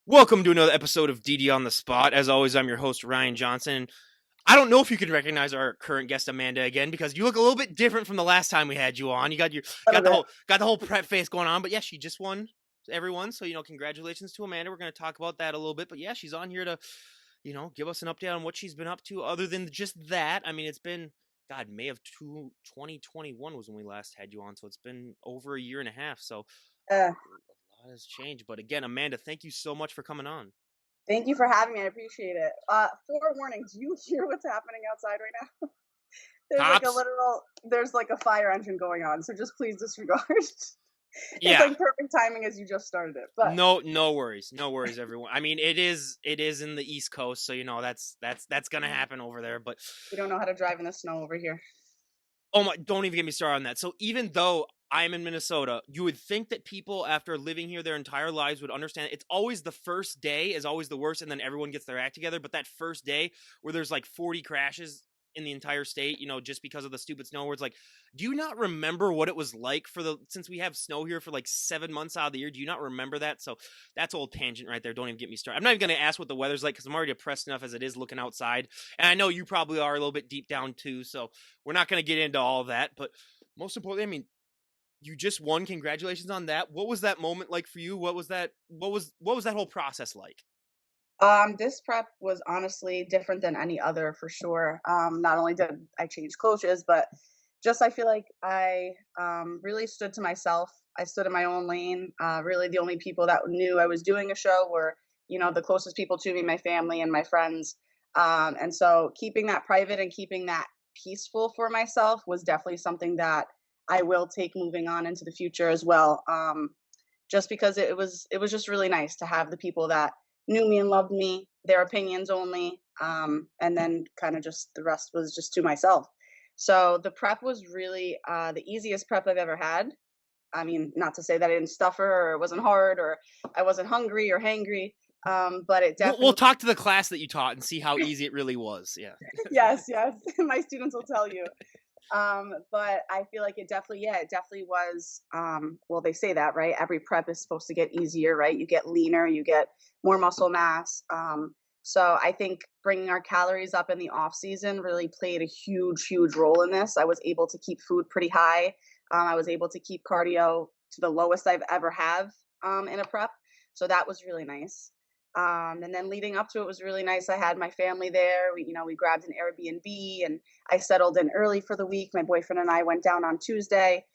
Welcome to another episode of DD on the Spot. As always, I'm your host, Ryan Johnson. I don't know if you can recognize our current guest, Amanda, again, because you look a little bit different from the last time we had you on. You got A little bit. got the whole prep face going on, but yeah, she just won everyone. So, congratulations to Amanda. We're going to talk about that a little bit, but yeah, she's on here to, give us an update on what she's been up to other than just that. I mean, it's been, God, May of 2021 was when we last had you on. So it's been over a year and a half. So Uh, a lot has changed. But again, Amanda, thank you so much for coming on. Thank you for having me. I appreciate it. Forewarning, do you hear what's happening outside right now? Cops? There's like a fire engine going on, so just please disregard. It's Yeah. like perfect timing as you just started it. But No worries, everyone. I mean, it is in the East Coast, so that's gonna happen over there. But we don't know how to drive in the snow over here. oh my, don't even get me started on that. So even though I'm in Minnesota, you would think that people after living here their entire lives would understand it's always the first day is always the worst, and then everyone gets their act together. But that first day where there's like 40 crashes in the entire state, just because of the stupid snow, where it's like, do you not remember what it was like since we have snow here for like 7 months out of the year? Do you not remember that? So that's a old tangent right there. Don't even get me started. I'm not even going to ask what the weather's like because I'm already depressed enough as it is looking outside. And I know you probably are a little bit deep down too. So we're not going to get into all that. But most importantly, I mean, you just won. Congratulations on that. What was that moment like for you? What was that? What was that whole process like? This prep was honestly different than any other for sure. Not only did I change coaches, but just I feel like I really stood to myself. I stood in my own lane. Really, the only people that knew I was doing a show were, the closest people to me, my family and my friends. And so keeping that private and keeping that peaceful for myself was definitely something that I will take moving on into the future as well. Just because it was just really nice to have the people that knew me and loved me, their opinions only, and then kind of just the rest was just to myself. So the prep was really the easiest prep I've ever had. I mean, not to say that I didn't suffer or it wasn't hard or I wasn't hungry or hangry, but it We'll definitely talk to the class that you taught and see how easy it really was. Yeah. yes, yes, my students will tell you. But I feel like it definitely was. Well, they say that, right? Every prep is supposed to get easier, right? You get leaner, you get more muscle mass. So I think bringing our calories up in the off season really played a huge role in this. I was able to keep food pretty high. I was able to keep cardio to the lowest I've ever have in a prep. So that was really nice. And then leading up to it was really nice. I had my family there. We grabbed an Airbnb and I settled in early for the week. My boyfriend and I went down on Tuesday.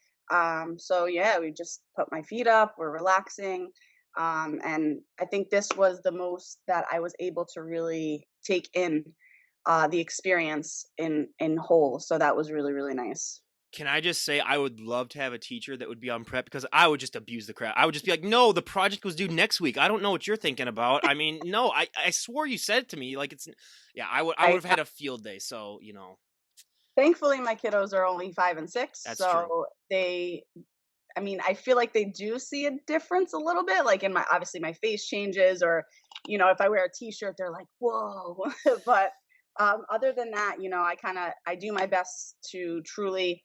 So yeah, we just put my feet up. We're relaxing. And I think this was the most that I was able to really take in the experience in whole. So that was really nice. Can I just say I would love to have a teacher that would be on prep because I would just abuse the crap. I would just be like, "No, the project was due next week. I don't know what you're thinking about." I mean, no, I swore you said it to me like it's yeah, I would I have had a field day, so, Thankfully my kiddos are only 5 and 6, that's true. so I mean, I feel like they do see a difference a little bit, like in my obviously my face changes or, if I wear a t-shirt, they're like, whoa. But other than that, I do my best to truly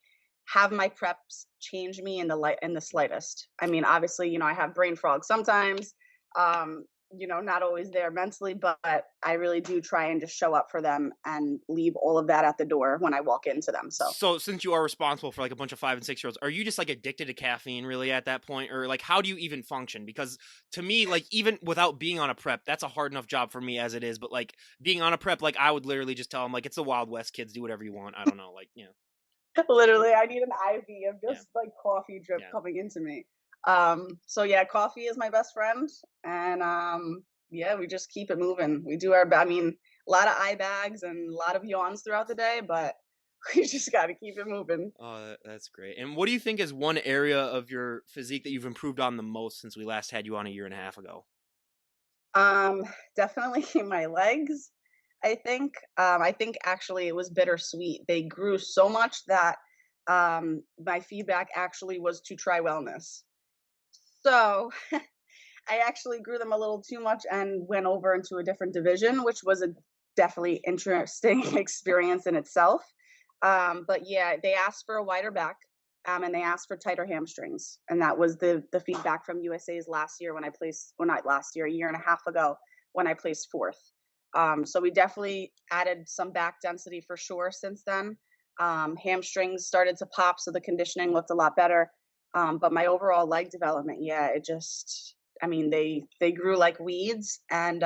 have my preps change me in the slightest. I mean, obviously, I have brain fog sometimes. Not always there mentally, but I really do try and just show up for them and leave all of that at the door when I walk into them. So So, since you are responsible for, like, a bunch of 5 and 6-year-olds, are you just, like, addicted to caffeine really at that point? Or, like, how do you even function? Because to me, like, even without being on a prep, that's a hard enough job for me as it is, but, like, being on a prep, like, I would literally just tell them, like, "It's the Wild West, kids, do whatever you want." I don't know, like, literally, I need an IV of yeah, just like coffee drip yeah. coming into me. So yeah, coffee is my best friend, and yeah, we just keep it moving. We do I mean, a lot of eye bags and a lot of yawns throughout the day, but we just got to keep it moving. Oh, that's great. And what do you think is one area of your physique that you've improved on the most since we last had you on a year and a half ago? Um, Definitely my legs. I think actually it was bittersweet. They grew so much that my feedback actually was to try wellness. So I actually grew them a little too much and went over into a different division, which was a definitely interesting experience in itself. But yeah, they asked for a wider back, and they asked for tighter hamstrings, and that was the feedback from USA's last year when I placed, well, not last year, a year and a half ago when I placed fourth. So we definitely added some back density for sure since then. Hamstrings started to pop, so the conditioning looked a lot better. But my overall leg development, yeah, it just, I mean, they grew like weeds, and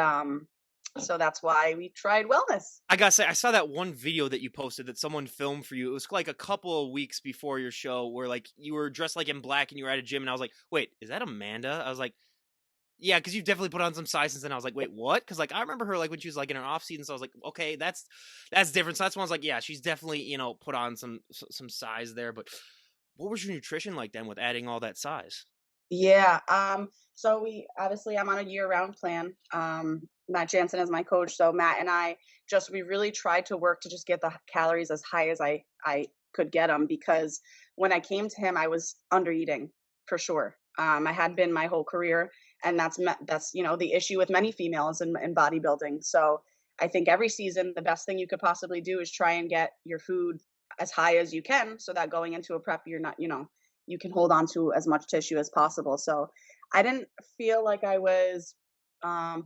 so that's why we tried wellness. I gotta say, I saw that one video that you posted that someone filmed for you. It was like a couple of weeks before your show where like you were dressed like in black and you were at a gym and I was like, wait, is that Amanda? I was like, yeah, because you definitely put on some size since then. I was like, wait, what? Because like I remember her like when she was like in her off season, so I was like, okay, that's different. So that's when I was like, yeah, she's definitely put on some size there. But what was your nutrition like then with adding all that size? Yeah. So we obviously, I'm on a year-round plan. Matt Jansen is my coach, so Matt and I just, we really tried to work to just get the calories as high as I could get them, because when I came to him, I was under eating for sure. I had been my whole career, and that's the issue with many females in bodybuilding. So I think every season, the best thing you could possibly do is try and get your food as high as you can, so that going into a prep, you're not, you can hold on to as much tissue as possible. So I didn't feel like I was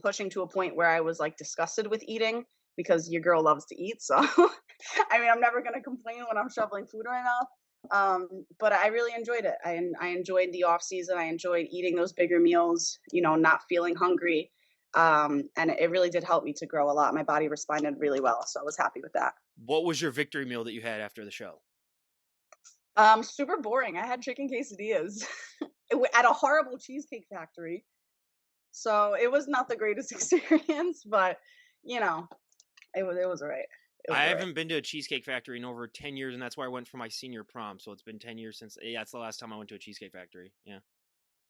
pushing to a point where I was like disgusted with eating, because your girl loves to eat. So I mean, I'm never gonna complain when I'm shoveling food right now. But I really enjoyed it. I enjoyed the off season. I enjoyed eating those bigger meals. Not feeling hungry. And it really did help me to grow a lot. My body responded really well, so I was happy with that. What was your victory meal that you had after the show? Super boring. I had chicken quesadillas at a horrible cheesecake factory. So it was not the greatest experience, but you know, it was all right. It was I all right. haven't been to a Cheesecake Factory in over 10 years, and that's where I went for my senior prom. So it's been 10 years since. Yeah, that's the last time I went to a Cheesecake Factory. Yeah.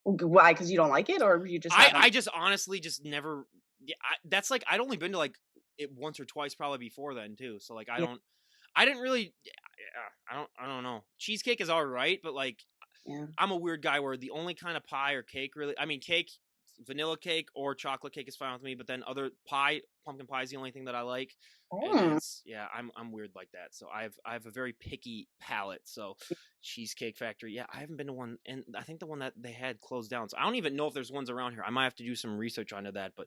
Why? Because you don't like it, or you just haven't? I just honestly just never. Yeah, that's like I'd only been to like it once or twice probably before then too. So like Yeah, I didn't really. Yeah, I don't know. Cheesecake is all right, but like yeah. I'm a weird guy where the only kind of pie or cake really. I mean, cake, vanilla cake or chocolate cake is fine with me, but then other pie, pumpkin pie is the only thing that I like. And Mm. it's yeah, I'm weird like that. So I have a very picky palate. So Cheesecake Factory, yeah, I haven't been to one, and I think the one that they had closed down. So I don't even know if there's ones around here. I might have to do some research onto that. But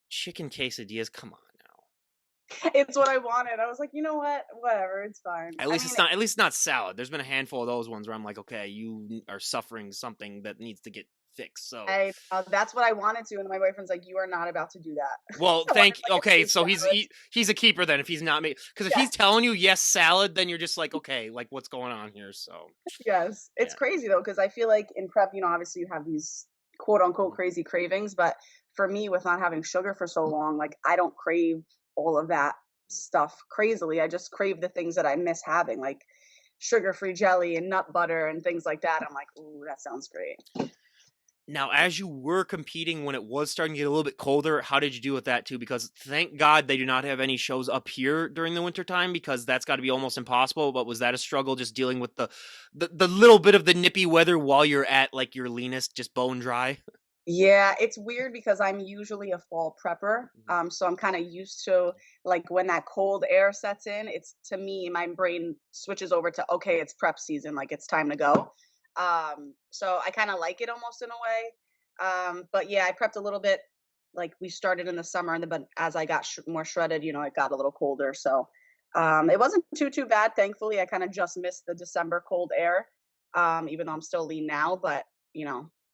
chicken quesadillas, come on now. It's what I wanted. I was like, you know what? Whatever, it's fine. At I least mean, it's not. At least not salad. There's been a handful of those ones where I'm like, okay, you are suffering something that needs to get fixed. So that's what I wanted to, and my boyfriend's like, you are not about to do that. well, So I was thank. like, Okay, okay, so salad. he's a keeper then if he's not me. Because if he's Yes, telling you yes salad, then you're just like okay, like what's going on here? So yes. It's yeah. crazy though, because I feel like in prep, obviously you have these quote unquote Mhm. crazy cravings, but for me, with not having sugar for so long, like I don't crave all of that stuff crazily. I just crave the things that I miss having, like sugar-free jelly and nut butter and things like that. I'm like, ooh, that sounds great. Now, as you were competing when it was starting to get a little bit colder, how did you do with that too? Because thank God they do not have any shows up here during the winter time because that's got to be almost impossible. But was that a struggle just dealing with the little bit of the nippy weather while you're at like your leanest, just bone dry? Yeah, it's weird because I'm usually a fall prepper. Mhm. So I'm kind of used to, like, when that cold air sets in, it's, to me, my brain switches over to, okay, it's prep season, like it's time to go. So I kind of like it almost in a way. But yeah, I prepped a little bit. Like we started in the summer, and then but as I got more shredded, it got a little colder. So it wasn't too bad. Thankfully, I kind of just missed the December cold air. Even though I'm still lean now, but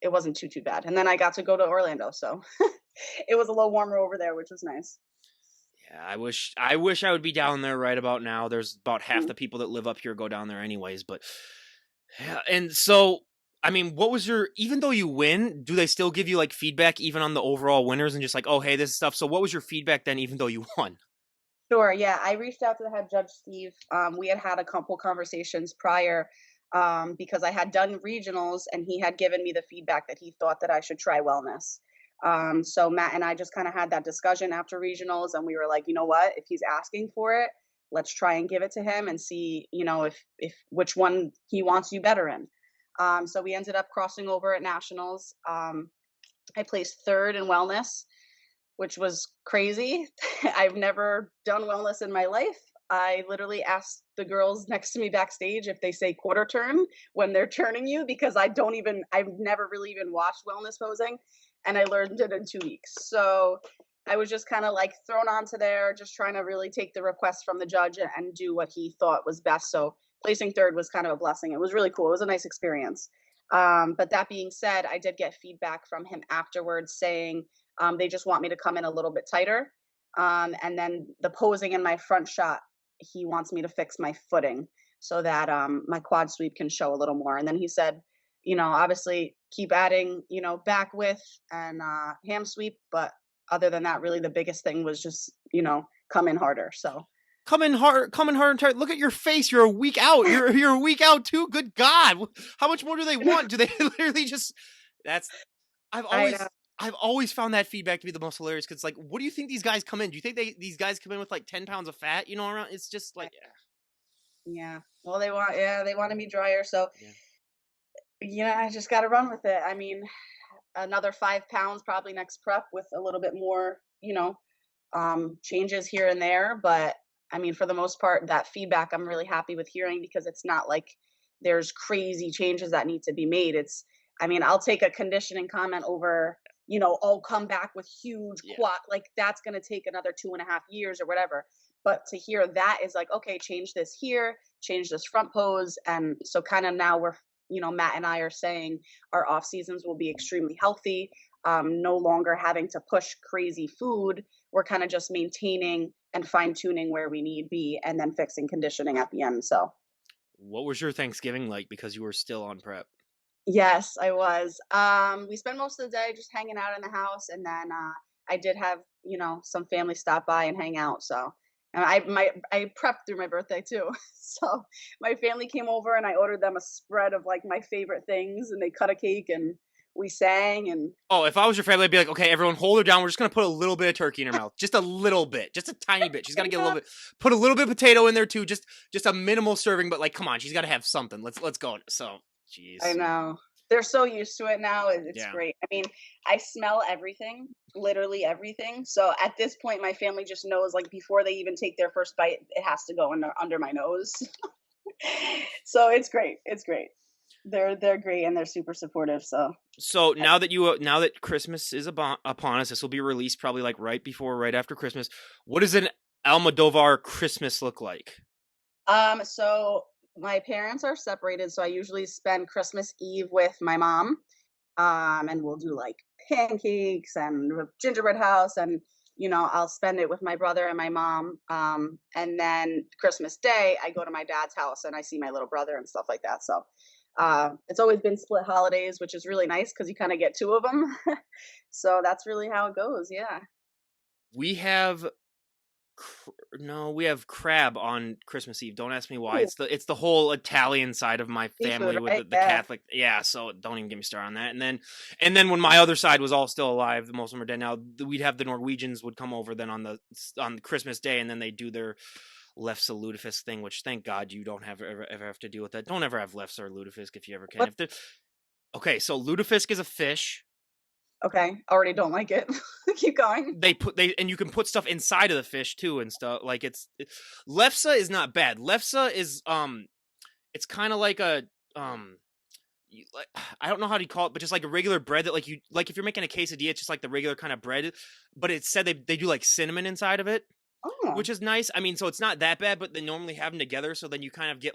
it wasn't too bad. And then I got to go to Orlando, so it was a little warmer over there, which was nice. Yeah, I wish I would be down there right about now. There's about half Mm. the people that live up here go down there anyways, but yeah, and so I mean, what was your even though you win, do they still give you like feedback even on the overall winners and just like, "Oh, hey, this is stuff." So what was your feedback then even though you won? Sure, yeah. I reached out to the head judge, Steve. We had a couple conversations prior, because I had done regionals, and he had given me the feedback that he thought that I should try wellness. So Matt and I just kind of had that discussion after regionals, and we were like, you know what? If he's asking for it, let's try and give it to him and see, if which one he wants you better in. So we ended up crossing over at nationals. I placed third in wellness, which was crazy. I've never done wellness in my life. I literally asked the girls next to me backstage if they say quarter turn when they're turning you because I've never really even watched wellness posing and I learned it in 2 weeks. So I was just kind of like thrown onto there, just trying to really take the request from the judge and do what he thought was best. So placing third was kind of a blessing. It was really cool. It was a nice experience. But that being said, I did get feedback from him afterwards saying they just want me to come in a little bit tighter. And then the posing in my front shot, he wants me to fix my footing so that my quad sweep can show a little more. And then he said, obviously keep adding, back width and ham sweep. But other than that, really the biggest thing was just, come in harder. So Come in hard and tight. Look at your face. You're a week out. You're a week out too. Good God. How much more do they want? Do they literally just that's I've I know. always I've always found that feedback to be the most hilarious because like, what do you think these guys come in? Do you think these guys come in with like 10 pounds of fat, around? It's just like, Yeah. Well, they wanted me drier. So, yeah. I just got to run with it. I mean, another 5 pounds probably next prep with a little bit more, changes here and there. But I mean, for the most part, that feedback I'm really happy with hearing because it's not like there's crazy changes that need to be made. I mean, I'll take a conditioning comment over, I'll come back with huge Yeah. quad. Like that's going to take another 2.5 years or whatever. But to hear that is like, okay, change this here, change this front pose. And so kind of now Matt and I are saying our off seasons will be extremely healthy, no longer having to push crazy food. We're kind of just maintaining and fine tuning where we need be and then fixing conditioning at the end. So, What was your Thanksgiving like because you were still on prep? yes, I was. We spent most of the day just hanging out in the house, and then I did have some family stop by and hang out. So, and I prepped through my birthday too. So my family came over, and I ordered them a spread of like my favorite things, and they cut a cake, and we sang, and Oh, if I was your family, I'd be like, okay, everyone, hold her down. We're just gonna put a little bit of turkey in her mouth, just a little bit, just a tiny bit. She's got to get a little bit. Put a little bit of potato in there too, just a minimal serving. But like, come on, she's got to have something. Let's go. So, I jeez, know. They're so used to it now, it's yeah. great. I mean, I smell everything, literally everything. So at this point, my family just knows, like, before they even take their first bite, it has to go under my nose. So it's great. It's great. They're great and they're super supportive. So So I, now that Christmas is upon us, this will be released probably like right after Christmas. What does an Almodovar Christmas look like? so my parents are separated, so I usually spend Christmas Eve with my mom. And we'll do like pancakes and gingerbread house and I'll spend it with my brother and my mom. And then Christmas Day I go to my dad's house and I see my little brother and stuff like that. So it's always been split holidays, which is really nice because you kind of get two of them. So that's really how it goes. Yeah. We have no, we have crab on Christmas Eve. Don't ask me why. Ooh, It's the whole Italian side of my seafood, family with right? the Yeah. Catholic. Yeah, so don't even get me started on that. And then when my other side was all still alive, most of them are dead now. We'd have the Norwegians would come over then on Christmas Day, and then they do their lefse lutefisk thing, which thank God you don't ever have to deal with that. Don't ever have lefse or lutefisk if you ever can. What? If there, okay, so lutefisk is a fish. Okay. Already don't like it. Keep going. They and you can put stuff inside of the fish too and stuff. Like lefse is not bad. Lefse is it's kind of like a like, I don't know how to call it, but just like a regular bread that like you like if you're making a quesadilla, it's just like the regular kind of bread. But it said they do like cinnamon inside of it, Oh. which is nice. I mean, so it's not that bad, but they normally have them together, so then you kind of get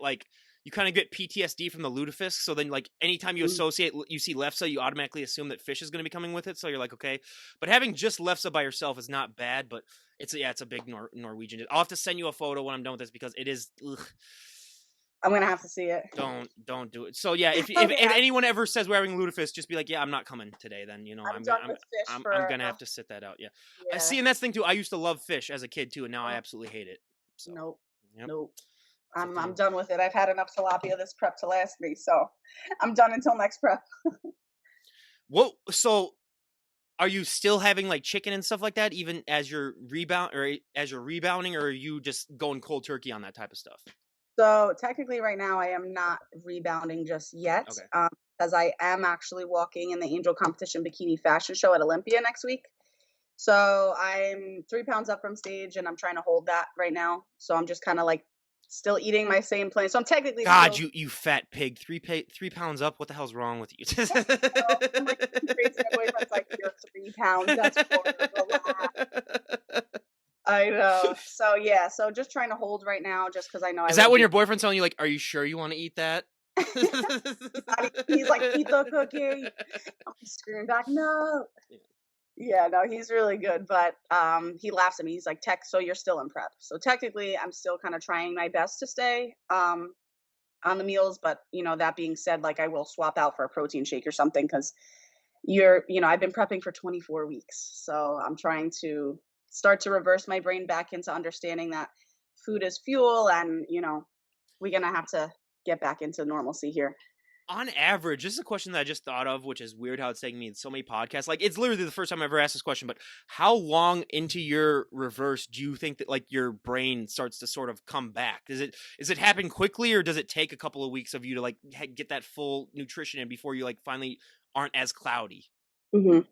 PTSD from the lutefisk. So then, like, anytime Mm. you see lefse, you automatically assume that fish is going to be coming with it. So you're like, okay, but having just lefse by yourself is not bad. But it's a big Norwegian dish. I'll have to send you a photo when I'm done with this because it is. Ugh, I'm gonna have to see it. don't do it. So yeah, if Okay. anyone ever says we're having lutefisk, just be like, yeah, I'm not coming today. Then I'm done with fish I'm for gonna have to sit that out. Yeah, I yeah. see, and that's the thing too. I used to love fish as a kid too, and now I Oh, absolutely hate it. So nope. yep, Nope. it's a I'm thing. done with it. I've had enough tilapia this prep to last me, so I'm done until next prep. What so are you still having like chicken and stuff like that even as you're as you're rebounding, or are you just going cold turkey on that type of stuff? So technically, right now, I am not rebounding just yet, Okay. because I am actually walking in the Angel Competition Bikini Fashion Show at Olympia next week. So I'm 3 pounds up from stage and I'm trying to hold that right now. So I'm just kind of like still eating my same plane. So I'm technically God, still, you fat pig. 3 pounds up. What the hell's wrong with you? I'm like crazy. My boyfriend's like, "You're 3 pounds. That's more. Relax." I know. So yeah, so just trying to hold right now just because I know I Is that will when be. your boyfriend's telling you like, "Are you sure you want to eat that?" He's like, "Eat the cookie." I'm screaming back, "No." Yeah, no, he's really good, but, he laughs at me. He's like, "Tech, so you're still in prep." So technically, I'm still kinda trying my best to stay, on the meals, but, that being said, like, I will swap out for a protein shake or something because I've been prepping for 24 weeks, so I'm trying to start to reverse my brain back into understanding that food is fuel and, we're gonna have to get back into normalcy here. On average, this is a question that I just thought of, which is weird how it's taking me in so many podcasts. Like, it's literally the first time I've ever asked this question, but how long into your reverse do you think that like your brain starts to sort of come back? Is it happen quickly, or does it take a couple of weeks of you to like get that full nutrition in before you like finally aren't as cloudy? Mhm.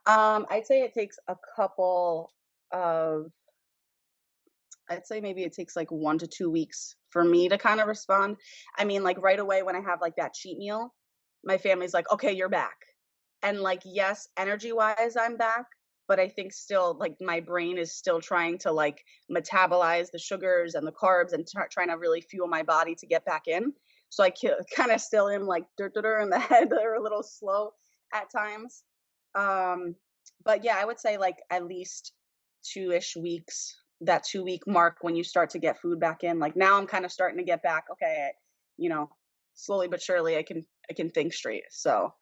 I'd say it takes a couple of I'd say maybe it takes like 1 to 2 weeks for me to kinda respond. I mean, like, right away when I have, like, that cheat meal, my family's like, "Okay, you're back." And, like, yes, energy-wise, I'm back, but I think still, like, my brain is still trying to, like, metabolize the sugars and the carbs and trying to really fuel my body to get back in. So I kinda still am, like, dur dur dur in the head or a little slow at times. Um, but yeah, I would say, like, at least 2-ish weeks, that 2-week mark when you start to get food back in. Like, now I'm kinda starting to get back, okay, you know, slowly but surely I can think straight, so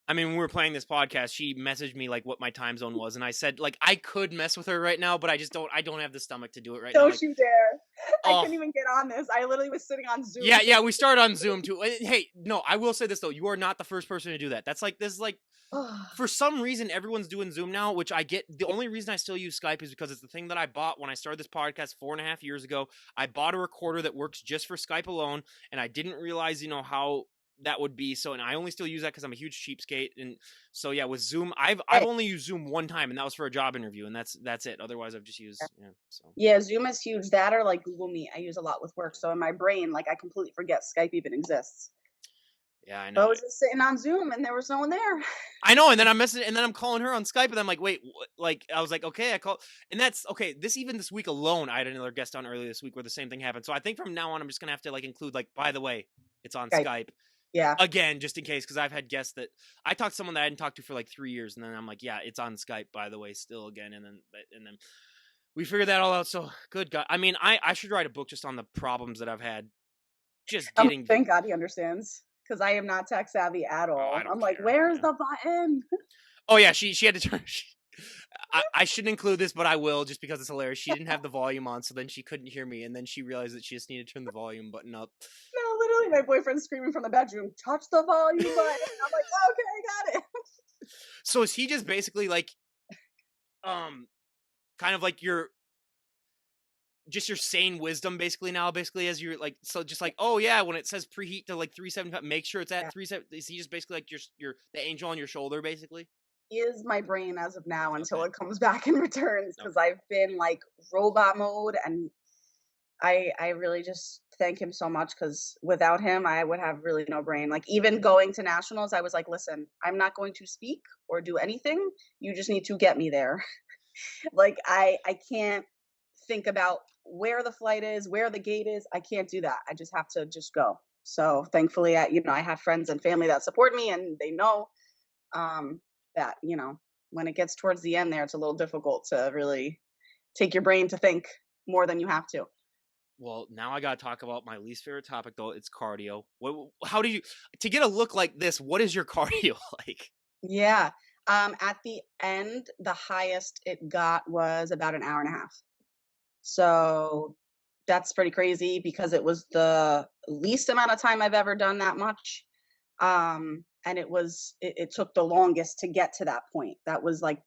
I mean, when we were playing this podcast, she messaged me like what my time zone was, and I said like I could mess with her right now, but I just don't. I don't have the stomach to do it right now. don't Like, you dare. I oh, couldn't even get on this. I literally was sitting on Zoom yeah, thinking yeah, we started on Zoom too. Hey, no, I will say this though: you are not the first person to do that. That's like this is like for some reason everyone's doing Zoom now, which I get. The only reason I still use Skype is because it's the thing that I bought when I started this podcast 4.5 years ago. I bought a recorder that works just for Skype alone, and I didn't realize, how that would be. So, and I only still use that because I'm a huge cheapskate. And so, yeah, with Zoom, I've Hey, only used Zoom one time, and that was for a job interview, and that's it. Otherwise, I've just used So yeah, Zoom is huge. That or, like, Google Meet, I use a lot with work, so in my brain, like, I completely forget Skype even exists. yeah, I So I know. was just sitting on Zoom and there was no one there. I know, and then I'm calling her on Skype, and I'm like, wait, like, I was like, okay, I call, and that's okay. This week alone, I had another guest on earlier this week where the same thing happened. So I think from now on, I'm just gonna have to like include like, by the way, it's on Skype, Skype yeah. again, just in case, because I've had guests that I talked to someone that I hadn't talked to for like 3 years, and then I'm like, yeah, it's on Skype, by the way, still again, and then we figured that all out. So good God, I mean, I should write a book just on the problems that I've had, just getting. Thank God he understands, because I am not tech savvy at Oh, all. I don't I'm like, care. "Where's Yeah. the button?" Oh yeah, she had to turn. I shouldn't include this, but I will just because it's hilarious. She didn't have the volume on, so then she couldn't hear me, and then she realized that she just needed to turn the volume button up. No, literally, my boyfriend's screaming from the bedroom, "Touch the volume button." I'm like, "Okay, I got it." So is he just basically like, kind of like your sane wisdom basically now, basically as you're like, so just like, oh yeah, when it says preheat to like 375, make sure it's at Yeah. 37. Is he just basically like your the angel on your shoulder, basically? He is my brain as of now until Okay, it comes back and returns, because okay. I've been, like, robot mode, and I really just thank him so much, because without him, I would have really no brain. Like, even going to nationals, I was like, "Listen, I'm not going to speak or do anything. You just need to get me there." Like, I can't think about where the flight is, where the gate is. I can't do that. I just have to just go. So, thankfully, I have friends and family that support me, and they know, um, that, when it gets towards the end there, it's a little difficult to really take your brain to think more than you have to. Well, now I gotta talk about my least favorite topic though. It's cardio. How do you to get a look like this? What is your cardio like? Yeah. At the end, the highest it got was about an hour and a half. So that's pretty crazy because it was the least amount of time I've ever done that much. And it took the longest to get to that point. That was like,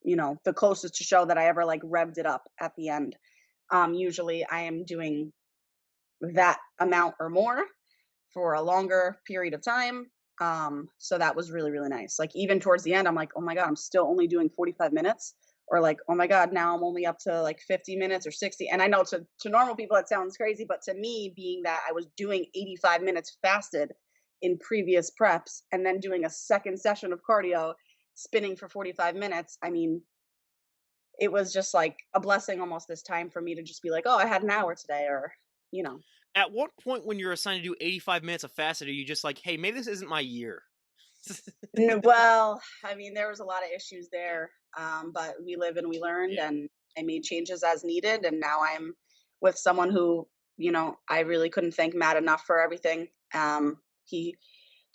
the closest to show that I ever like revved it up at the end. Usually I am doing that amount or more for a longer period of time. So that was really, really nice. Like even towards the end, I'm like, oh my God, I'm still only doing 45 minutes. or like, oh my God, now I'm only up to like 50 minutes or 60. And I know to normal people that sounds crazy, but to me, being that I was doing 85 minutes fasted in previous preps and then doing a second session of cardio, spinning for 45 minutes, I mean, it was just like a blessing almost this time for me to just be like, oh, I had an hour today, or, you know. At what point when you're assigned to do 85 minutes of fasted are you just like, "Hey, maybe this isn't my year?" Well, I mean, there was a lot of issues there, but we live and we learned, Yeah. and I made changes as needed. And now I'm with someone who, I really couldn't thank Matt enough for everything. He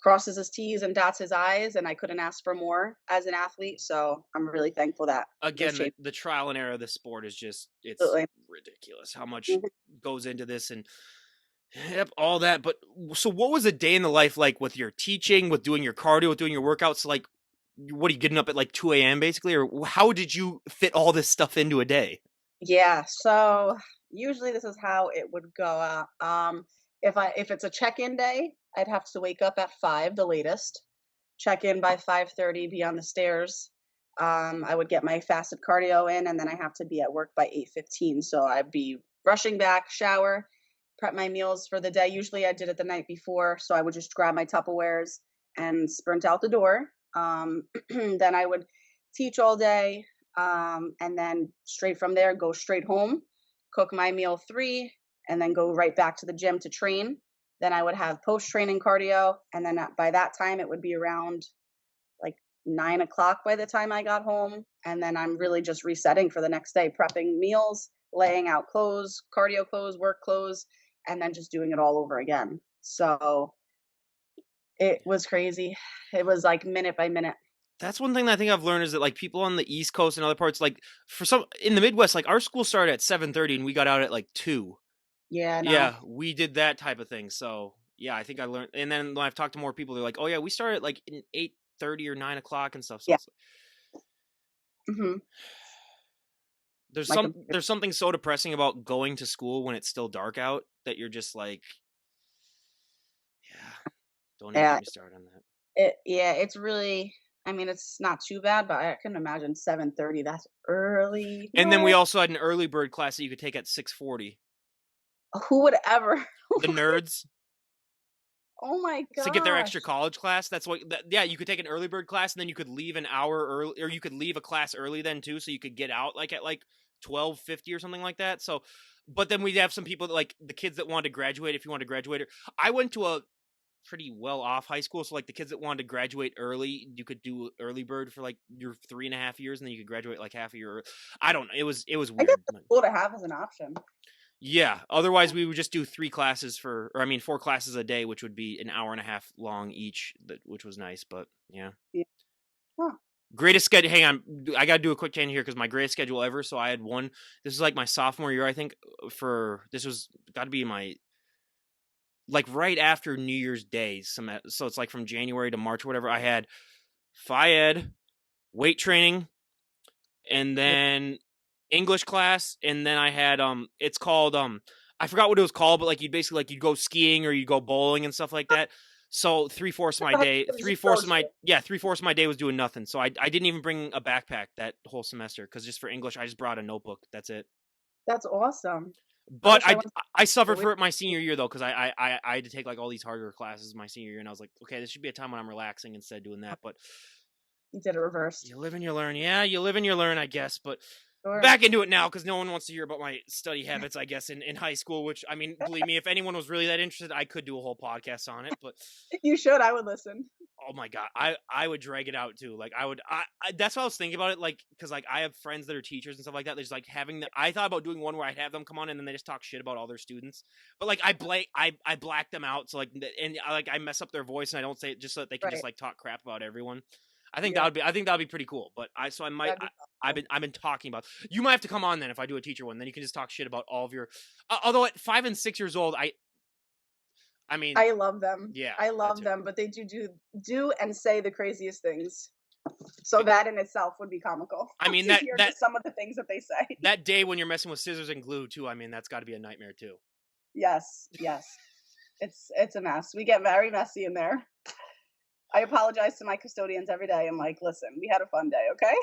crosses his T's and dots his I's, and I couldn't ask for more as an athlete. So I'm really thankful that this Again, changed. the trial and error of the sport is just it's Absolutely. ridiculous how much Mhm. goes into this and yep, all that. But so what was a day in the life like with your teaching, with doing your cardio, with doing your workouts? Like, what are you getting up at like 2 a.m. basically? Or how did you fit all this stuff into a day? Yeah. So usually this is how it would go out. If it's a check-in day, I'd have to wake up at 5 the latest, check in by 5:30, be on the stairs. I would get my fasted cardio in, and then I have to be at work by 8:15. So I'd be rushing back, shower, prep my meals for the day. Usually I did it the night before, so I would just grab my Tupperwares and sprint out the door. Then I would teach all day, and then straight from there go straight home, cook my meal 3, and then go right back to the gym to train. Then I would have post training cardio, and then by that time it would be around like 9 o'clock by the time I got home. And then I'm really just resetting for the next day, prepping meals, laying out clothes, cardio clothes, work clothes, and then just doing it all over again. So it was crazy. It was like minute by minute. That's one thing that I think I've learned is that like people on the East Coast and other parts, like for some in the Midwest, like our school started at 7:30 and we got out at like 2. Yeah, no. Yeah, we did that type of thing. So yeah, I think I learned. And then when I've talked to more people, they're like, "Oh yeah, we started like in 8:30 or 9 o'clock and stuff." So Yeah. it's Hmm. Like a there's something so depressing about going to school when it's still dark out that you're just like, yeah, don't even yeah, get me started on that. yeah, it's really, I mean, it's not too bad, but I can imagine 7:30. That's early. And then we What? also had an early bird class that you could take at 6:40. Who would ever? The nerds Oh my to get their extra gosh. college class. That's what. Yeah, you could take an early bird class and then you could leave an hour early, or you could leave a class early then too, so you could get out like at like 12:50 or something like that. So, but then we'd have some people that like the kids that wanted to graduate. If you wanted to graduate, I went to a pretty well off high school, so like the kids that wanted to graduate early, you could do early bird for like your 3.5 years, and then you could graduate like half a year. I don't know. It was I guess weird. it's cool to have as an option. Yeah, otherwise we would just do 3 classes or I mean 4 classes a day, which would be an hour and a half long each, which was nice, but yeah. Yeah. Huh. Greatest schedule. Hang on, I gotta do a quick change here because my greatest schedule ever. So I had one. This is like my sophomore year, I think. For this was got to be my like right after New Year's Day. So it's like from January to March, or whatever. I had Phy Ed, weight training, and Yeah. then English class, and then I had it's called I forgot what it was called, but like you'd basically like you'd go skiing or you'd go bowling and stuff like that. So 3/4 of my day, It was just social. 3/4 of my day was doing nothing. So I didn't even bring a backpack that whole semester because just for English I just brought a notebook. That's it. That's awesome. I But wish I went to I suffered school. for it my senior year though because I had to take like all these harder classes my senior year and I was like, okay, this should be a time when I'm relaxing instead of doing that. But You did it reversed. you live and you learn. Yeah, you live and you learn, I guess. But Sure. back into it now because no one wants to hear about my study habits, I guess, in high school, which, I mean, believe me, if anyone was really that interested, I could do a whole podcast on it. But You should. I would listen. oh my God, I would drag it out too. Like, that's what I was thinking about it. Like, because, like, I have friends that are teachers and stuff like that. There's like having I thought about doing one where I'd have them come on and then they just talk shit about all their students. But, like, I black them out. So, like, and like, I mess up their voice and I don't say it just so that they can just, Right. like, talk crap about everyone. Yeah. I think that would be pretty cool. But so I might, That'd be I've helpful. been talking about. You might have to come on then if I do a teacher one. Then you can just talk shit about all of your. Although at 5 and 6 years old, I mean, I love them. yeah, I that love too. them, but they do and say the craziest things. So that in itself would be comical I mean to hear just some of the things that they say. that day when you're messing with scissors and glue too. I mean, that's got to be a nightmare too. Yes, yes. It's a mess. We get very messy in there. I apologize to my custodians every day. I'm like, listen, we had a fun day, okay?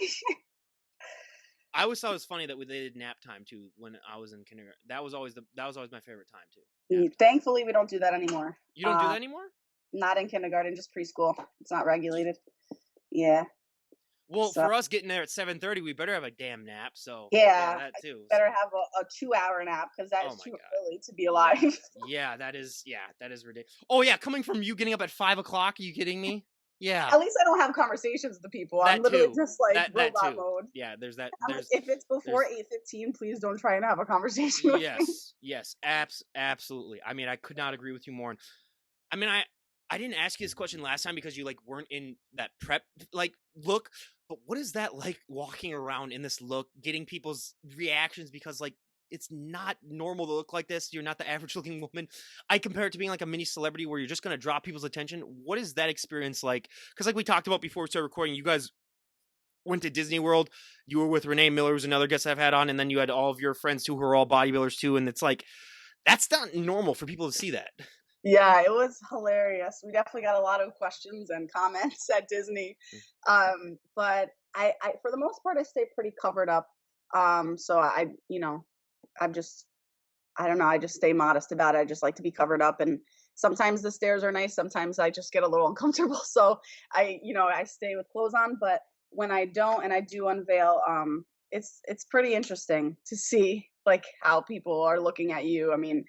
I always thought it was funny that they did nap time too when I was in kindergarten. That was always my favorite time too. Nap time. Thankfully, we don't do that anymore. You don't do that anymore? Not in kindergarten, just preschool. It's not regulated. Yeah. Well, So for us getting there at 7:30, we better have a damn nap. So yeah, yeah, that too. better So have a 2 hour nap because that oh is my too god. early to be Yeah. alive. That is ridiculous. Oh yeah, coming from you getting up at 5 o'clock, are you kidding me? Yeah. At least I don't have conversations with the people. I'm That literally too. just like That robot too. mode. Yeah, there's that I'm like, if it's before there's 8:15, please don't try and have a conversation with me. yes, absolutely. I mean, I could not agree with you more. I mean, I didn't ask you this question last time because you like weren't in that prep like look, but what is that like walking around in this look, getting people's reactions because like it's not normal to look like this. You're not the average looking woman. I compare it to being like a mini celebrity where you're just going to draw people's attention. What is that experience like? Because like we talked about before we started recording, you guys went to Disney World. You were with Renee Miller, who's another guest I've had on, and then you had all of your friends too who are all bodybuilders too. And it's like that's not normal for people to see that. Yeah, it was hilarious. We definitely got a lot of questions and comments at Disney. But I for the most part I stay pretty covered up. So I'm just I don't know, I just stay modest about it. I just like to be covered up and sometimes the stairs are nice, sometimes I just get a little uncomfortable. So I stay with clothes on, but when I don't and I do unveil, it's pretty interesting to see like how people are looking at you. I mean,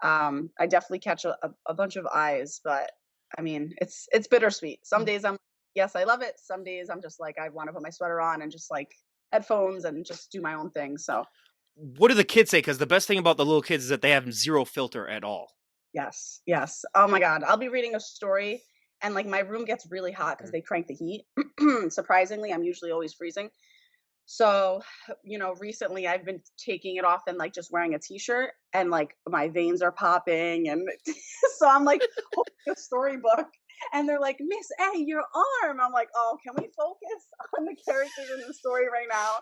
I definitely catch a bunch of eyes, but I mean, it's bittersweet. Some days I'm yes, I love it. Some days I'm just like I want to put my sweater on and just like headphones and just do my own thing. So What do the kids say? Because the best thing about the little kids is that they have zero filter at all. yes, yes. Oh my God, I'll be reading a story and like my room gets really hot because Mhm. they crank the heat. Surprisingly, I'm usually always freezing. So, recently I've been taking it off and like just wearing a t-shirt and like my veins are popping and so I'm like holding a storybook and they're like, Miss A, your arm. I'm like, oh, can we focus on the characters in the story right now?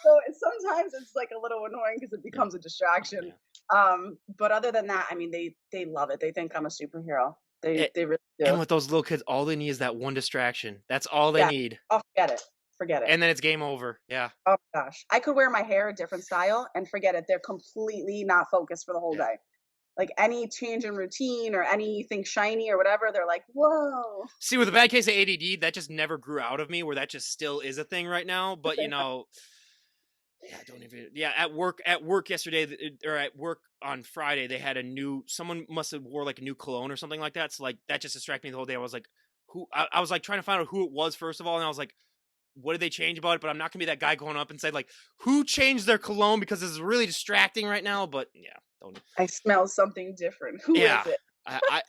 So sometimes it's like a little annoying because it Yeah, becomes a distraction. yeah. But other than that, I mean, they love it. They think I'm a superhero. They It, they really do. and with those little kids, all they need is that one distraction. That's all they Yeah. need, Oh, forget it. Forget it. and then it's game over. Yeah, Oh my gosh. I could wear my hair a different style and forget it. They're completely not focused for the whole yeah. day. Like any change in routine or anything shiny or whatever, they're like, whoa. See, with a bad case of ADD, that just never grew out of me. Where that just still is a thing right now. But yeah, don't even. Yeah, at work yesterday, or at work on Friday, they had a new. Someone must have wore like a new cologne or something like that. So like that just distracted me the whole day. I was like, who? I was like trying to find out who it was first of all, and I was like, what did they change about it? But I'm not gonna be that guy going up and say like, who changed their cologne because this is really distracting right now. But yeah, don't. I smell something different. Who is Yeah, it?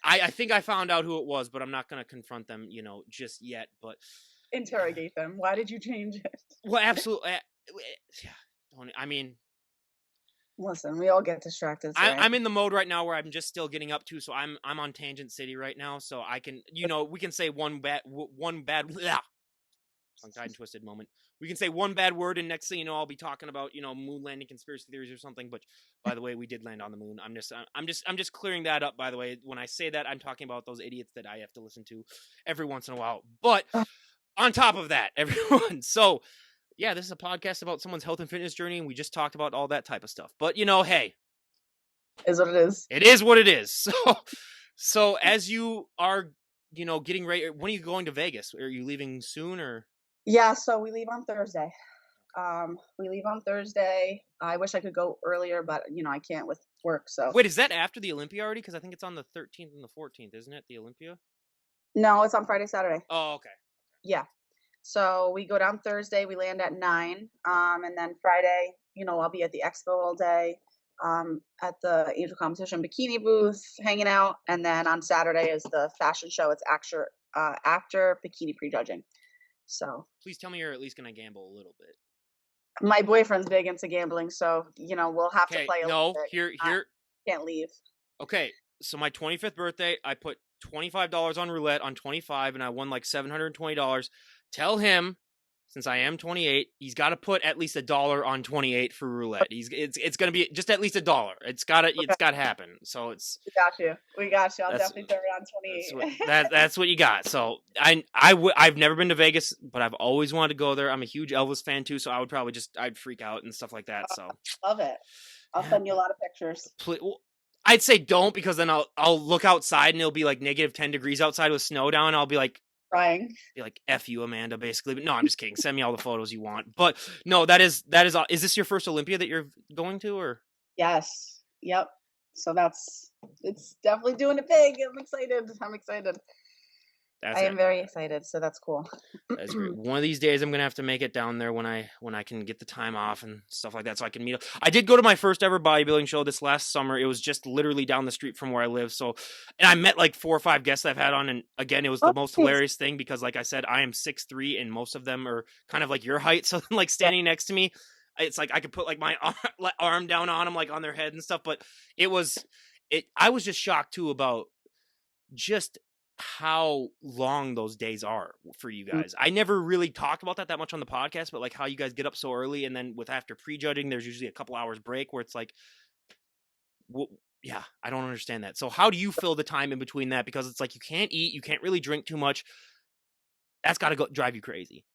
I think I found out who it was, but I'm not gonna confront them, just yet. But Interrogate them. Why did you change it? well, absolutely. Yeah, don't. I mean, Listen, we all get distracted, right? I'm in the mode right now where I'm just still getting up to, so I'm on Tangent City right now, so I can, we can say one bad, tongue tied and twisted moment. We can say one bad word, and next thing you know, I'll be talking about moon landing conspiracy theories or something. But by the way, we did land on the moon. I'm just clearing that up. By the way, when I say that, I'm talking about those idiots that I have to listen to every once in a while. But on top of that, everyone, so yeah, this is a podcast about someone's health and fitness journey, and we just talked about all that type of stuff. But hey, Is what it is. it is what it is. So as you are, getting ready, when are you going to Vegas? Are you leaving soon or? Yeah, so we leave on Thursday. We leave on Thursday. I wish I could go earlier, but I can't with work. So Wait, is that after the Olympia already? Because I think it's on the 13th and the 14th, isn't it? The Olympia? no, it's on Friday, Saturday. Oh, okay. Yeah. So we go down Thursday, we land at 9. And then Friday, I'll be at the expo all day, at the Angel Competition bikini booth, hanging out. And then on Saturday is the fashion show. It's after bikini prejudging. So Please tell me you're at least going to gamble a little bit. my boyfriend's big into gambling, so we'll have to Okay, play a little no, bit. here. Can't leave. Okay, so my 25th birthday, I put $25 on roulette on 25, and I won like $720. Tell him, since I am 28, he's got to put at least $1 on 28 for roulette. It's going to be just at least $1. Okay, It's got to happen. So we got you. We got you. I'll that's definitely throw it on that's 28. that's what you got. So I've never been to Vegas, but I've always wanted to go there. I'm a huge Elvis fan too, so I would probably I'd freak out and stuff like that. So Love it. I'll yeah, send you a lot of pictures. well, I'd say don't, because then I'll look outside and it'll be like -10 degrees outside with snow down. And I'll Crying. be like F you, Amanda, basically. But no, I'm just kidding. Send me all the photos you want. But no, is this your first Olympia that you're going to, or Yes. Yep. So it's definitely doing it big. I'm excited. I'm excited. that's I it? am very excited. So that's cool. That's great. One of these days, I'm gonna have to make it down there when I can get the time off and stuff like that, so I can meet up. I did go to my first ever bodybuilding show this last summer. It was just literally down the street from where I live. So, and I met like 4 or 5 guests I've had on, and again, it was Oh, the most nice. hilarious thing because, like I said, I am 6'3", and most of them are kind of like your height. So, like Yeah. standing next to me, it's like I could put like my arm down on them, like on their head and stuff. But it was I was just shocked too about just how long those days are for you Mm. guys. I never really talked about that much on the podcast, but like how you guys get up so early, and then with after prejudging, there's usually a couple hours break where it's like, well, yeah, I don't understand that. So how do you fill the time in between that? Because it's like you can't eat, you can't really drink too much. That's got to go drive you crazy.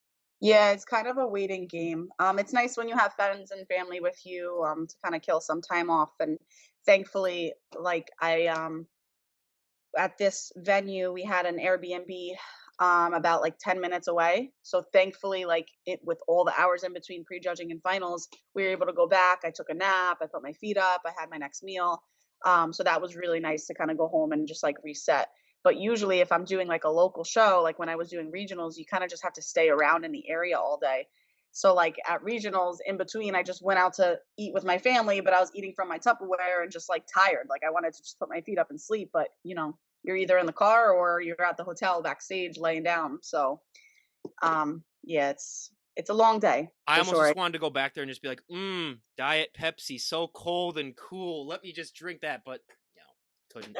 Yeah, it's kind of a waiting game. It's nice when you have friends and family with you, to kind of kill some time off. And thankfully, like at this venue, we had an Airbnb about like 10 minutes away. So thankfully, like it with all the hours in between prejudging and finals, we were able to go back. I took a nap, I put my feet up, I had my next meal. So that was really nice to kind of go home and just like reset. But usually if I'm doing like a local show, like when I was doing regionals, you kind of just have to stay around in the area all day. So like at regionals in between, I just went out to eat with my family, but I was eating from my Tupperware and just like tired. Like I wanted to just put my feet up and sleep, but you're either in the car or you're at the hotel backstage laying down. So yeah, it's a long day I for almost sure. just wanted to go back there and just be like, Diet Pepsi, so cold and cool. Let me just drink that. But no, couldn't.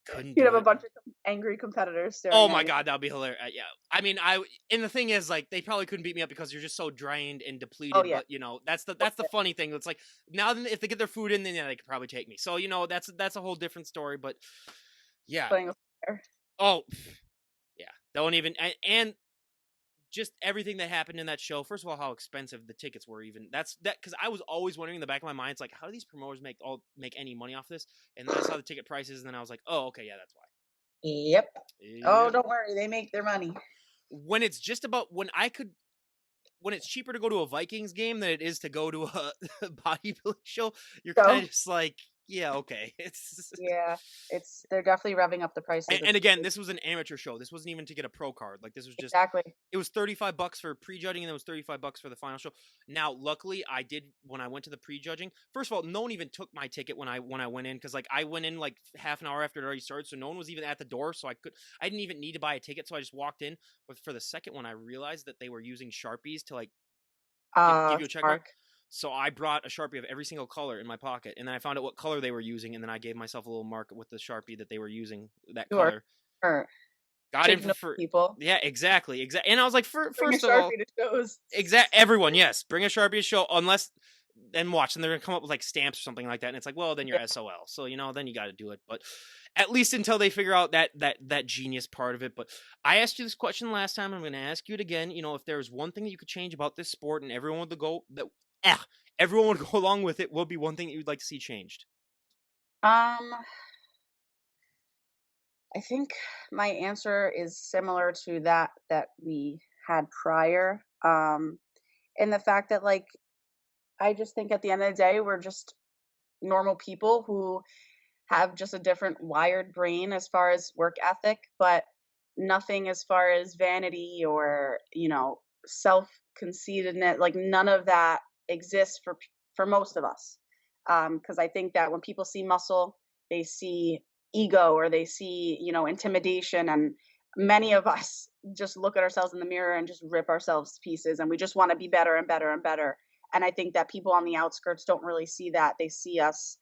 Couldn't You'd do have a it. bunch of angry competitors Oh staring at my you. god, that'd be hilarious. Yeah, I mean, and the thing is, like, they probably couldn't beat me up because you're just so drained and Oh depleted. yeah. But that's the funny thing. It's like now if they get their food in, then yeah, they could probably take me. So that's a whole different story. But yeah, Playing with fire. oh yeah, don't even and just everything that happened in that show. First of all, how expensive the tickets were. Even that's that because I was always wondering in the back of my mind, it's like, how do these promoters make any money off this? And then I saw the ticket prices, and then I was like, oh, okay, yeah, that's why. Yep. Oh, Yep. don't worry, they make their money. When it's just about when it's cheaper to go to a Vikings game than it is to go to a bodybuilding show, you're kind So of just like, yeah, okay. It's yeah, they're definitely revving up the prices. and again, this was an amateur show. This wasn't even to get a pro card. Like this was just Exactly. it was $35 for prejudging, and it was $35 for the final show. Now, luckily, I did when I went to the prejudging. First of all, no one even took my ticket when I went in because like I went in like half an hour after it already started, so no one was even at the door. So I didn't even need to buy a ticket, so I just walked in. But for the second one, I realized that they were using Sharpies to like give you a check mark. Smart. So I brought a Sharpie of every single color in my pocket, and then I found out what color they were using, and then I gave myself a little mark with the Sharpie that they were using that You are color. smart. Got in Taking for up people. yeah, exactly. And I was like, Bring a first of all, Sharpie to shows. everyone, yes, bring a Sharpie to show, unless then watch, and they're gonna come up with like stamps or something like that, and it's like, well, then you're Yeah. SOL. So then you got to do it, but at least until they figure out that genius part of it. But I asked you this question last time, and I'm going to ask you it again. If there's one thing that you could change about this sport, and everyone would go along with it, what would be one thing that you'd like to see changed? Um, I think my answer is similar to that we had prior. In the fact that like I just think at the end of the day we're just normal people who have just a different wired brain as far as work ethic, but nothing as far as vanity or, self conceitedness. Like none of that exists for most of us. Because I think that when people see muscle, they see ego or they see, intimidation. And many of us just look at ourselves in the mirror and just rip ourselves to pieces. And we just want to be better and better and better. And I think that people on the outskirts don't really see that. They see us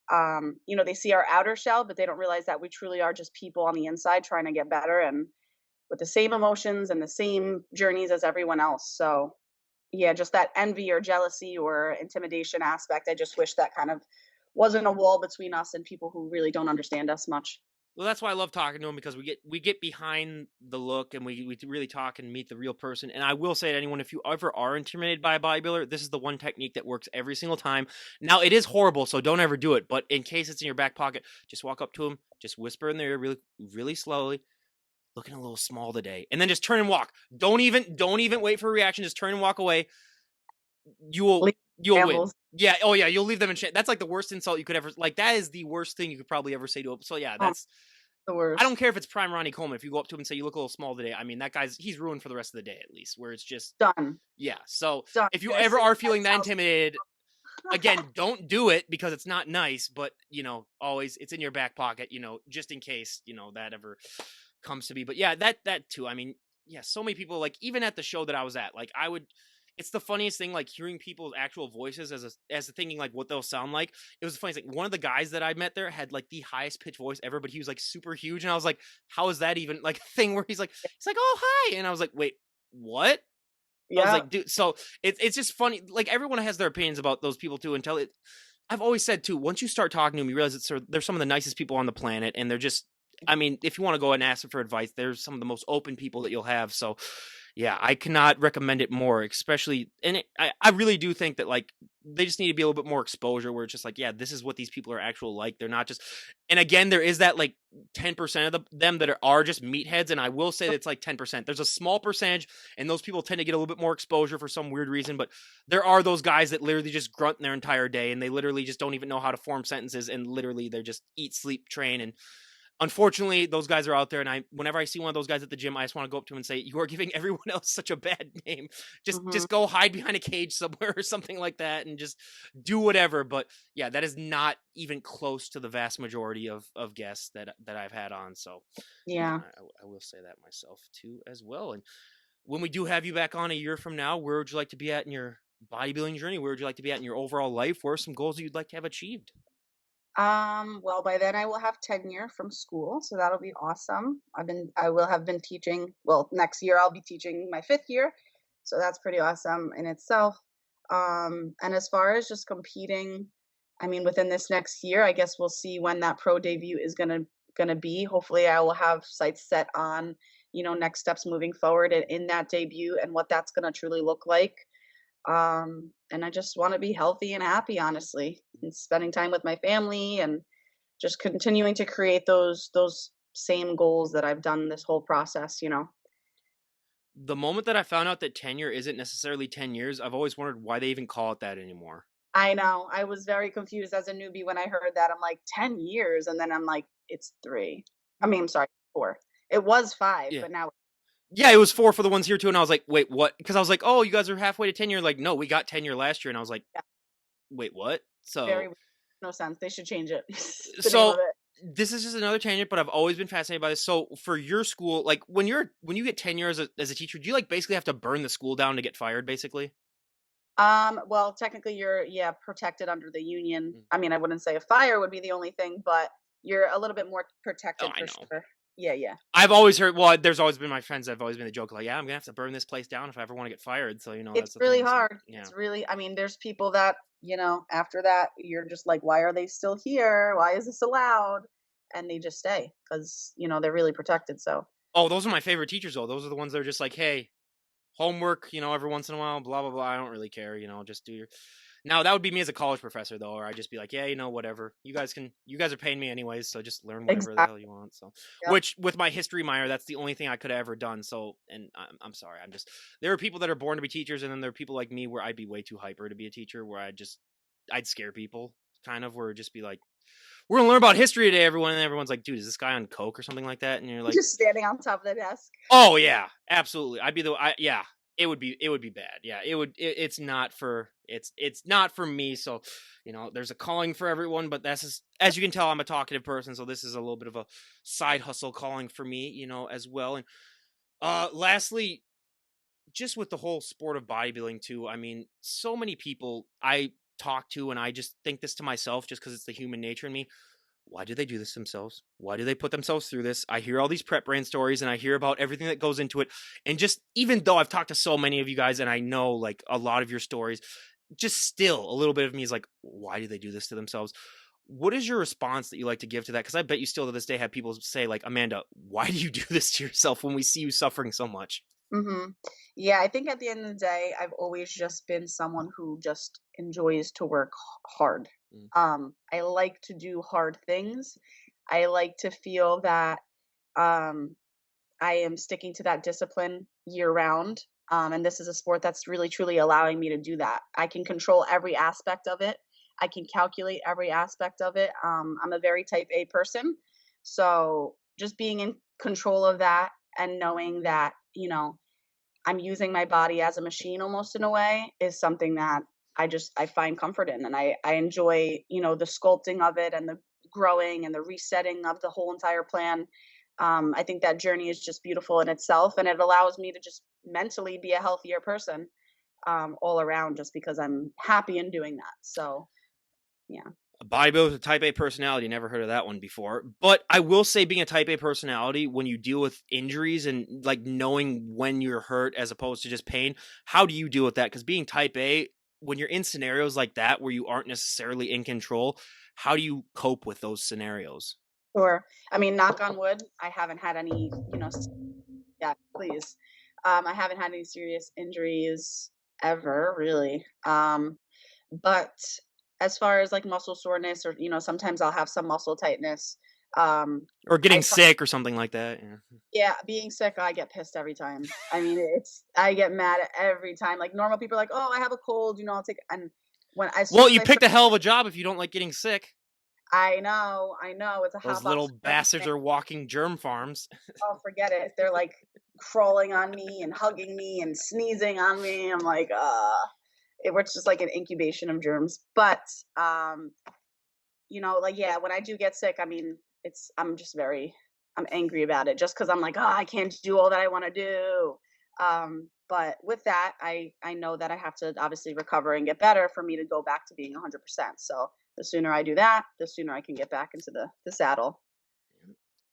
they see our outer shell, but they don't realize that we truly are just people on the inside trying to get better. And with the same emotions and the same journeys as everyone else. So, yeah, just that envy or jealousy or intimidation aspect. I just wish that kind of wasn't a wall between us and people who really don't understand us much. Well, that's why I love talking to him because we get behind the look and we really talk and meet the real person. And I will say to anyone, if you ever are intimidated by a bodybuilder, this is the one technique that works every single time. Now it is horrible, so don't ever do it. But in case it's in your back pocket, just walk up to him, just whisper in their ear really, really slowly. Looking a little small today, and then just turn and walk. Don't even wait for a reaction. Just turn and walk away. You'll Leave you'll win. shambles, Yeah. Oh yeah. You'll leave them in shame. That's like the worst insult you could ever. Like that is the worst thing you could probably ever say to him. So yeah, um, that's. the I don't worst. care if it's prime Ronnie Coleman. If you go up to him and say you look a little small today, I mean that he's ruined for the rest of the day at least. Where it's just Done. yeah. So Done. if you You're gonna ever sit in are your feeling parents' that house. intimidated, again, don't do it because it's not nice. But always it's in your back pocket. Just in case that ever comes to be. But yeah, that too. I mean, yeah, so many people like even at the show that I was at, like I would. It's the funniest thing, like hearing people's actual voices as a thinking like what they'll sound like. It was the funniest thing. One of the guys that I met there had like the highest pitch voice ever, but he was like super huge, and I was like, how is that even like a thing? Where he's like, oh hi, and I was like, wait, what? I was Yeah. like, dude. So it's just funny. Like everyone has their opinions about those people too. Until it, I've always said too. Once you start talking to them, you realize they're some of the nicest people on the planet, and they're just. I mean, if you want to go and ask them for advice, they're some of the most open people that you'll have. So, yeah, I cannot recommend it more. Especially, and I really do think that like they just need to be a little bit more exposure. Where it's just like, yeah, this is what these people are actual like. They're not just. And again, there is that like 10% of them that are just meatheads, and I will say that it's like 10%. There's a small percentage and those people tend to get a little bit more exposure for some weird reason, but there are those guys that literally just grunt their entire day and they literally just don't even know how to form sentences and literally they're just eat, sleep, train. And unfortunately, those guys are out there. And whenever I see one of those guys at the gym, I just want to go up to him and say, "You are giving everyone else such a bad name. Just, Mhm. just go hide behind a cage somewhere or something like that, and just do whatever." But yeah, that is not even close to the vast majority of guests that I've had on. So yeah, Yeah. I will say that myself too as well. And when we do have you back on a year from now, where would you like to be at in your bodybuilding journey? Where would you like to be at in your overall life? Where are some goals that you'd like to have achieved? Well, by then I will have tenure from school, so that'll be awesome. I will have been teaching, well, next year I'll be teaching my 5th year. So that's pretty awesome in itself. And as far as just competing, I mean, within this next year, I guess we'll see when that pro debut is gonna be. Hopefully I will have sights set on, next steps moving forward in that debut and what that's gonna truly look like. And I just want to be healthy and happy, honestly, and spending time with my family and just continuing to create those same goals that I've done this whole process. The moment that I found out that tenure isn't necessarily 10 years, I've always wondered why they even call it that anymore. I know. I was very confused as a newbie when I heard that. I'm like, 10 years. And then I'm like, it's 3. I mean, I'm sorry, 4. It was 5, Yeah. but now Yeah, it was 4 for the ones here too, and I was like, "Wait, what?" Because I was like, "Oh, you guys are halfway to tenure." Like, "No, we got tenure last year," and I was like, yeah, "Wait, what?" very So, no sense. They should change it. The name so of it. this is just another tangent, but I've always been fascinated by this. So, for your school, like when you get tenure as a teacher, do you like basically have to burn the school down to get fired, basically? Well, technically you're, yeah, protected under the union. Mm. I mean, I wouldn't say a fire would be the only thing, but you're a little bit more Oh, protected I for know. sure. Yeah, yeah. I've always heard. Well, there's always been my friends. I've always been the joke, like, "Yeah, I'm gonna have to burn this place down if I ever want to get fired." So, It's that's the really thing. So, hard. yeah. It's really, I mean, there's people that, after that, you're just like, why are they still here? Why is this allowed? And they just stay because, they're really protected. So, Oh, those are my favorite teachers, though. Those are the ones that are just like, "Hey, homework, every once in a while, blah blah blah. I don't really care, just do your." Now that would be me as a college professor though, or I'd just be like, yeah, whatever. You guys are paying me anyways, so just learn whatever the exactly. hell you want. So, Yep. which with my history minor, that's the only thing I could have ever done. So, and I'm sorry, there are people that are born to be teachers, and then there are people like me where I'd be way too hyper to be a teacher, where I'd scare people, kind of, where it'd just be like, we're gonna learn about history today, everyone, and everyone's like, dude, is this guy on coke or something like that? And you're like, Just standing on top of the desk. oh yeah, absolutely. Yeah, it would be bad. Yeah, it's not for me. So, there's a calling for everyone, but that's just, as you can tell, I'm a talkative person, so this is a little bit of a side hustle calling for me, as well. And lastly, just with the whole sport of bodybuilding too, I mean, so many people I talk to and I just think this to myself just because it's the human nature in me. why do they do this themselves? Why do they put themselves through this? I hear all these prep brain stories and I hear about everything that goes into it. And just even though I've talked to so many of you guys and I know like a lot of your stories, just still a little bit of me is like, why do they do this to themselves? What is your response that you like to give to that? Because I bet you still to this day have people say, like, Amanda, why do you do this to yourself when we see you suffering so much? Hmm. Yeah, I think at the end of the day, I've always just been someone who just enjoys to work hard. Mm. I like to do hard things. I like to feel that um, I am sticking to that discipline year round. And this is a sport that's really truly allowing me to do that. I can control every aspect of it. I can calculate every aspect of it. I'm a very type A person. So just being in control of that and knowing that, I'm using my body as a machine almost in a way is something that I find comfort in, and I enjoy, the sculpting of it and the growing and the resetting of the whole entire plan. I think that journey is just beautiful in itself, and it allows me to just mentally be a healthier person, all around, just because I'm happy in doing that. So yeah. A bodybuilder with a type A personality, never heard of that one before. But I will say, being a type A personality, when you deal with injuries and like knowing when you're hurt as opposed to just pain, how do you deal with that? Because being type A, when you're in scenarios like that where you aren't necessarily in control, how do you cope with those scenarios? Sure. I mean, knock on wood, I haven't had any, yeah, please. I haven't had any serious injuries ever, really. But as far as like muscle soreness, or sometimes I'll have some muscle tightness. Um, Or I getting try, sick or something like that? Yeah. yeah, being sick, I get pissed every time. I mean, I get mad at every time. Like normal people are like, oh, I have a cold, I'll take, and when as soon Well, as you I start, picked a hell of a job if you don't like getting sick. I know, it's a hot Those little box of bastards everything. are walking germ farms. Oh, forget it. They're like crawling on me and hugging me and sneezing on me. I'm like, it was just like an incubation of germs. But um, like yeah, when I do get sick, I mean, I'm angry about it just because I'm like, oh, I can't do all that I want to do. But with that, I know that I have to obviously recover and get better for me to go back to being 100%. So the sooner I do that, the sooner I can get back into the saddle.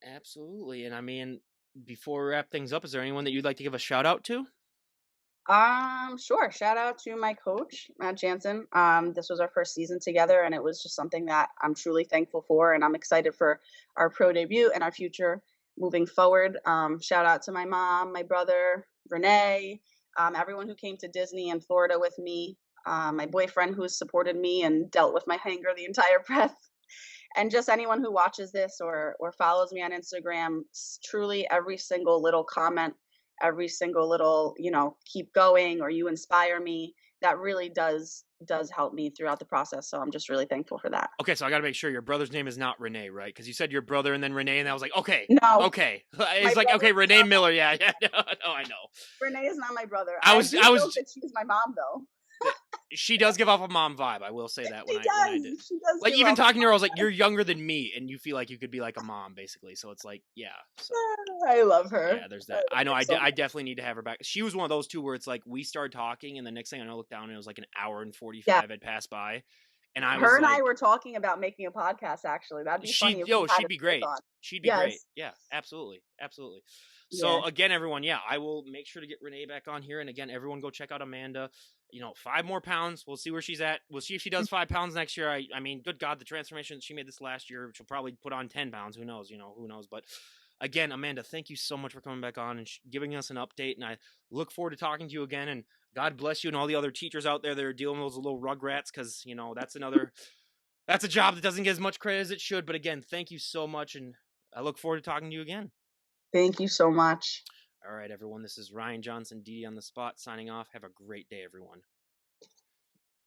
Absolutely. And I mean, before we wrap things up, is there anyone that you'd like to give a shout out to? Sure. Shout out to my coach, Matt Jansen. This was our first season together, and it was just something that I'm truly thankful for, and I'm excited for our pro debut and our future moving forward. Shout out to my mom, my brother, Renee, everyone who came to Disney and Florida with me, my boyfriend who's supported me and dealt with my hanger the entire prep, and just anyone who watches this or follows me on Instagram. Truly, every single little comment, every single little, keep going, or you inspire me, that really does help me throughout the process. So I'm just really thankful for that. Okay, so I got to make sure your brother's name is not Renee, right? Because you said your brother and then Renee, and I was like, okay, No, okay. my It's like, brother okay, is Renee not Miller. Yeah, yeah. No, no, I know. Renee is not my brother. I I was, do I joke was. that she's my mom though. She does give off a mom vibe. I will say that She when I did. does. She does Like give even off. talking to her, I was like, "You're younger than me, and you feel like you could be like a mom, basically." So it's like, yeah. So I love her. yeah, there's I that. I love know. her so I much. definitely need to have her back. She was one of those two where it's like we started talking, and the next thing I know, I looked down and it was like an hour and Yeah. 45 had passed by, and I was Her and I like, were talking about making a podcast, actually. That'd be funny if we had she'd us be both great. on. She'd be great. Yes. Yeah, absolutely, absolutely. Yeah. So again, everyone, yeah, I will make sure to get Renee back on here, and again, everyone, go check out Amanda. 5 more pounds. We'll see where she's at. We'll see if she does 5 pounds next year. I mean, good God, the transformation she made this last year, she'll probably put on 10 pounds. Who knows? Who knows? But again, Amanda, thank you so much for coming back on and giving us an update. And I look forward to talking to you again. And God bless you and all the other teachers out there that are dealing with those little rugrats, because that's a job that doesn't get as much credit as it should. But again, thank you so much, and I look forward to talking to you again. Thank you so much. All right, everyone. This is Ryan Johnson, DD on the spot, signing off. Have a great day, everyone.